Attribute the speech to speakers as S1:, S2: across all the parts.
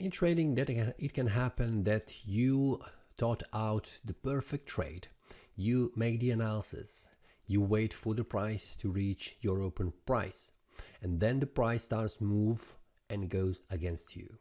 S1: In trading, it can happen that you thought out the perfect trade, you make the analysis, you wait for the price to reach your open price, and then the price starts to move and goes against you.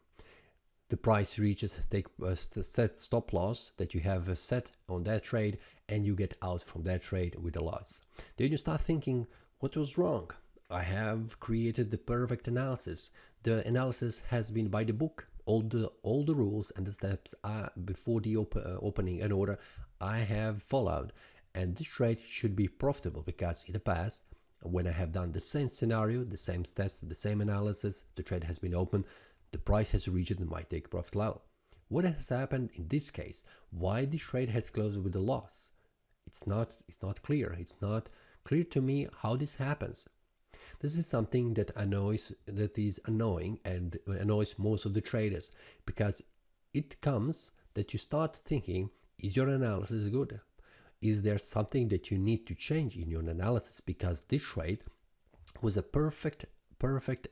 S1: The price reaches the set stop loss that you have set on that trade, and you get out from that trade with a loss. Then you start thinking, what was wrong? I have created the perfect analysis. The analysis has been by the book. All the rules and the steps are before the opening an order I have followed, and this trade should be profitable because in the past, when I have done the same scenario, the same steps, the same analysis, the trade has been open, the price has reached my take profit level. What has happened in this case? Why the trade has closed with a loss? It's not clear. It's not clear to me how this happens. This is something that is annoying and annoys most of the traders, because it comes that you start thinking, is your analysis good? Is there something that you need to change in your analysis? Because this trade was a perfect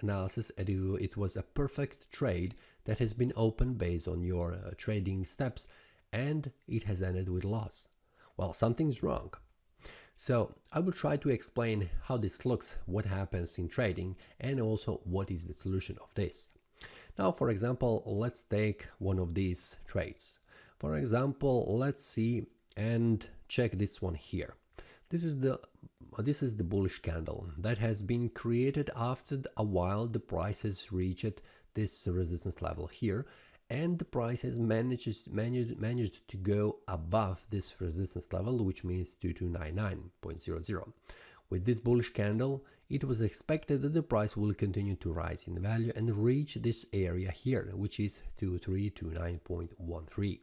S1: analysis, and it was a perfect trade that has been opened based on your trading steps, and it has ended with loss. Well, something's wrong. So I will try to explain how this looks, what happens in trading, and also what is the solution of this. Now, for example, let's take one of these trades. For example, let's see and check this one here. This is the bullish candle that has been created after a while. The price has reached this resistance level here, and the price has managed to go above this resistance level, which means 2299.00. With this bullish candle, it was expected that the price will continue to rise in value and reach this area here, which is 2329.13.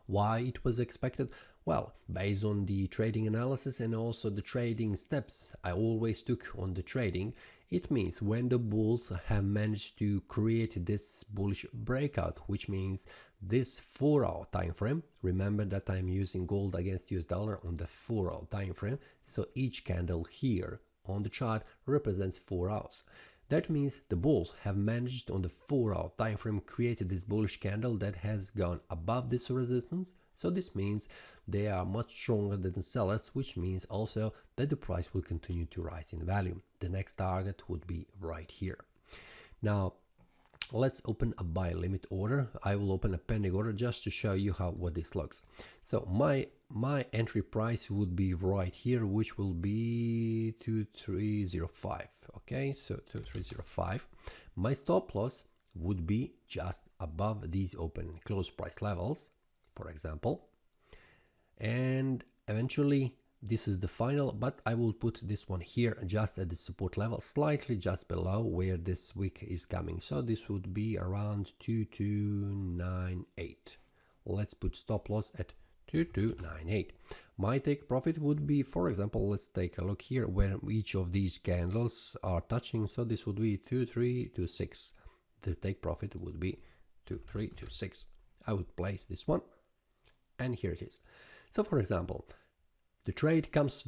S1: Why it was expected? Well, based on the trading analysis and also the trading steps I always took on the trading, it means when the bulls have managed to create this bullish breakout, which means this 4-hour time frame. Remember that I'm using gold against US dollar on the 4-hour time frame, so each candle here on the chart represents 4 hours. That means the bulls have managed on the 4-hour time frame created this bullish candle that has gone above this resistance. So this means they are much stronger than the sellers, which means also that the price will continue to rise in value. The next target would be right here. Now let's open a buy limit order. I will open a pending order just to show you what this looks. So my entry price would be right here, which will be 2305. Okay, so 2305. My stop loss would be just above these open and close price levels, for example, and eventually this is the final, but I will put this one here just at the support level, slightly just below where this wick is coming. So this would be around 2298. Let's put stop loss at 2298. My take profit would be, for example, let's take a look here where each of these candles are touching. So this would be 2326. The take profit would be 2326. I would place this one, and here it is. So for example, the trade comes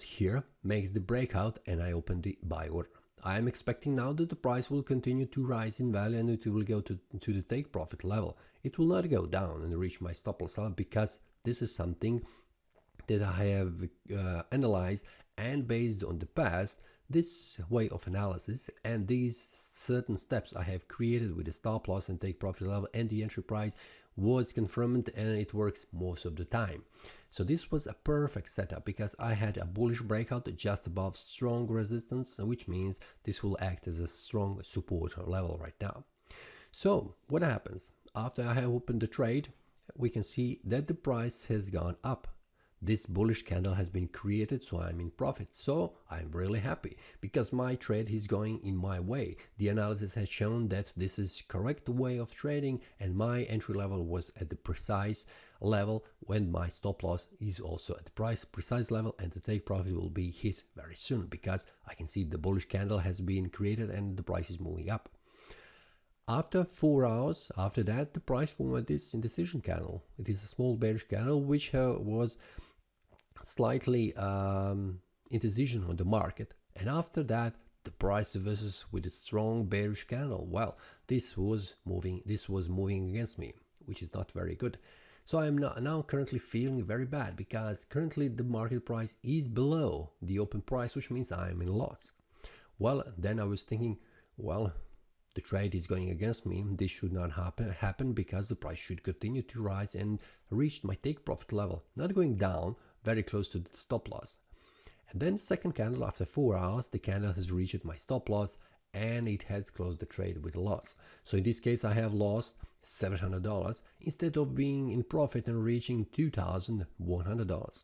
S1: here, makes the breakout, and I open the buy order. I am expecting now that the price will continue to rise in value and it will go to the take profit level. It will not go down and reach my stop loss level, because this is something that I have analyzed, and based on the past, this way of analysis and these certain steps I have created with the stop loss and take profit level and the entry price was confirmed, and it works most of the time. So this was a perfect setup because I had a bullish breakout just above strong resistance, which means this will act as a strong support level right now. So what happens? After I have opened the trade, we can see that the price has gone up. This bullish candle has been created, so I'm in profit. So I'm really happy because my trade is going in my way. The analysis has shown that this is correct way of trading, and my entry level was at the precise level when my stop loss is also at the precise level, and the take profit will be hit very soon because I can see the bullish candle has been created and the price is moving up. After 4 hours, after that, the price formed this indecision candle. It is a small bearish candle which was slightly indecision on the market, and after that the price reverses with a strong bearish candle. Well, this was moving against me, which is not very good. So I'm now currently feeling very bad, because currently the market price is below the open price, which means I'm in loss. Well, then I was thinking, well, the trade is going against me. This should not happen because the price should continue to rise and reach my take profit level, not going down, very close to the stop loss. And then second candle, after 4 hours, the candle has reached my stop loss and it has closed the trade with a loss. So in this case, I have lost $700 instead of being in profit and reaching $2,100.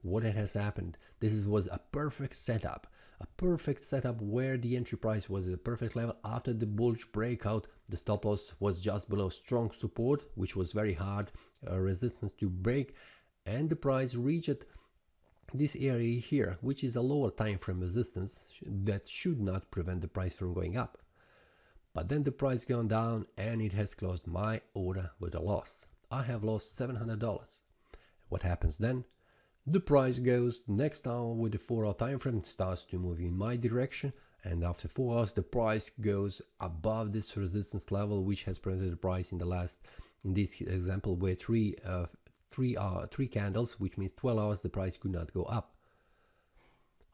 S1: What has happened? This was a perfect setup. A perfect setup where the entry price was at the perfect level. After the bullish breakout, the stop loss was just below strong support, which was very hard resistance to break, and the price reached this area here, which is a lower time frame resistance that should not prevent the price from going up. But then the price gone down and it has closed my order with a loss. I have lost $700. What happens then? The price goes next hour with the 4-hour time frame, starts to move in my direction, and after 4 hours the price goes above this resistance level, which has prevented the price in this example where three candles, which means 12 hours, the price could not go up.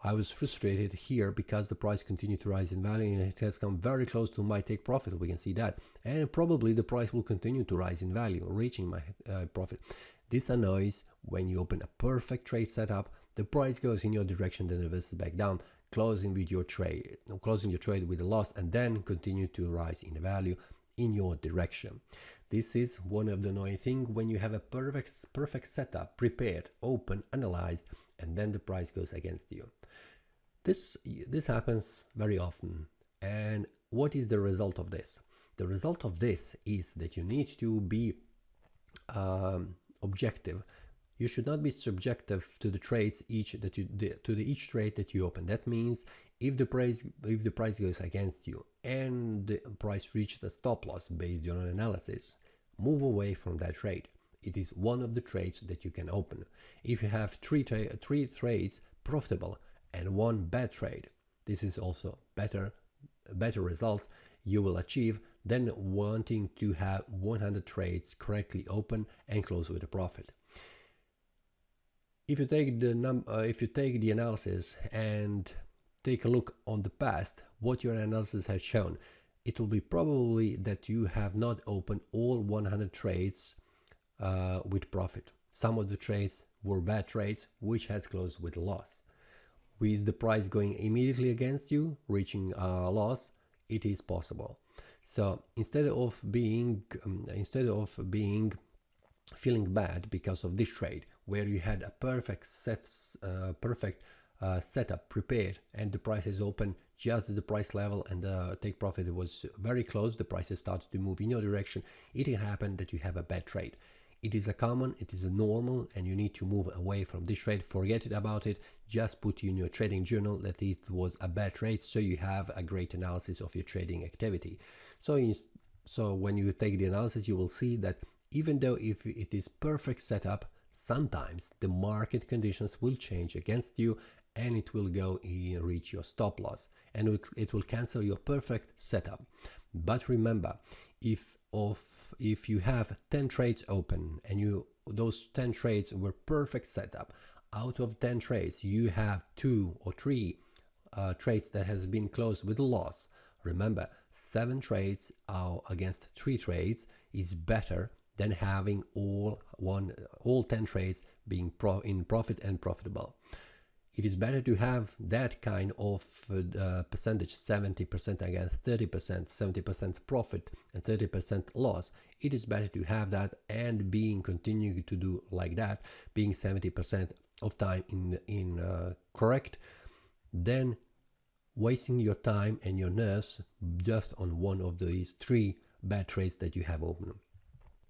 S1: I was frustrated here because the price continued to rise in value and it has come very close to my take profit. We can see that, and probably the price will continue to rise in value, reaching my profit. This annoys when you open a perfect trade setup. The price goes in your direction, then reverses back down, closing your trade with a loss, and then continue to rise in value in your direction. This is one of the annoying things when you have a perfect setup, prepared, open, analyzed, and then the price goes against you. This happens very often. And what is the result of this? The result of this is that you need to be objective. You should not be subjective to the trades each trade that you open. That means if the price goes against you and the price reaches a stop loss based on an analysis, move away from that trade. It is one of the trades that you can open. If you have three trades profitable and one bad trade, this is also better results you will achieve than wanting to have 100 trades correctly open and close with a profit. If you take the analysis and take a look on the past, what your analysis has shown, it will be probably that you have not opened all 100 trades with profit. Some of the trades were bad trades, which has closed with a loss. With the price going immediately against you, reaching a loss, it is possible. So instead of feeling bad because of this trade where you had a perfect setup prepared and the price is open just at the price level and the take profit was very close, the prices started to move in your direction, it can happen that you have a bad trade. It is a normal, and you need to move away from this trade. Forget about it. Just put in your trading journal that it was a bad trade, so you have a great analysis of your trading activity. So when you take the analysis, you will see that even though if it is perfect setup, sometimes the market conditions will change against you and it will go and reach your stop loss and it will cancel your perfect setup. But remember, if you have 10 trades open and those 10 trades were perfect setup, out of 10 trades you have 2 or 3 trades that has been closed with a loss. Remember, 7 trades against 3 trades is better than having all 10 trades being in profit and profitable. It is better to have that kind of percentage, 70% against 30%, 70% profit and 30% loss. It is better to have that and continuing to do like that, being 70% of time in correct, than wasting your time and your nerves just on one of these 3 bad trades that you have open.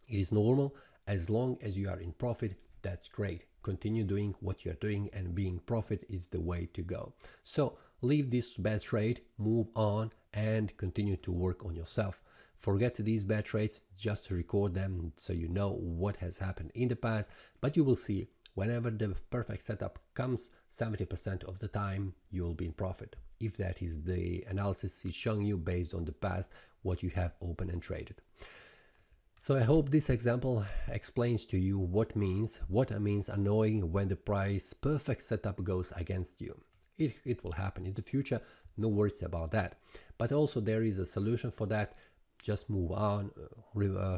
S1: It is normal. As long as you are in profit, that's great. Continue doing what you're doing, and being profit is the way to go. So leave this bad trade, move on, and continue to work on yourself. Forget these bad trades, just record them so you know what has happened in the past, but you will see whenever the perfect setup comes, 70% of the time you will be in profit. if that is the analysis is showing you based on the past what you have opened and traded. So I hope this example explains to you what it means annoying when the price perfect setup goes against you. It will happen in the future, no worries about that. But also there is a solution for that. Just move on,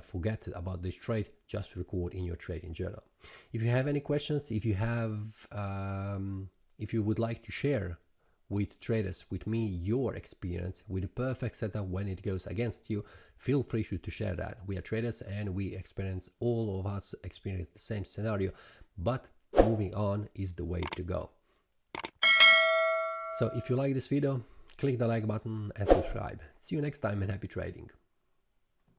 S1: forget about this trade, just record in your trading journal. If you have any questions, if you would like to share with traders, with me, your experience with the perfect setup when it goes against you, feel free to share that. We are traders and all of us experience the same scenario, but moving on is the way to go. So if you like this video, click the like button and subscribe. See you next time and happy trading.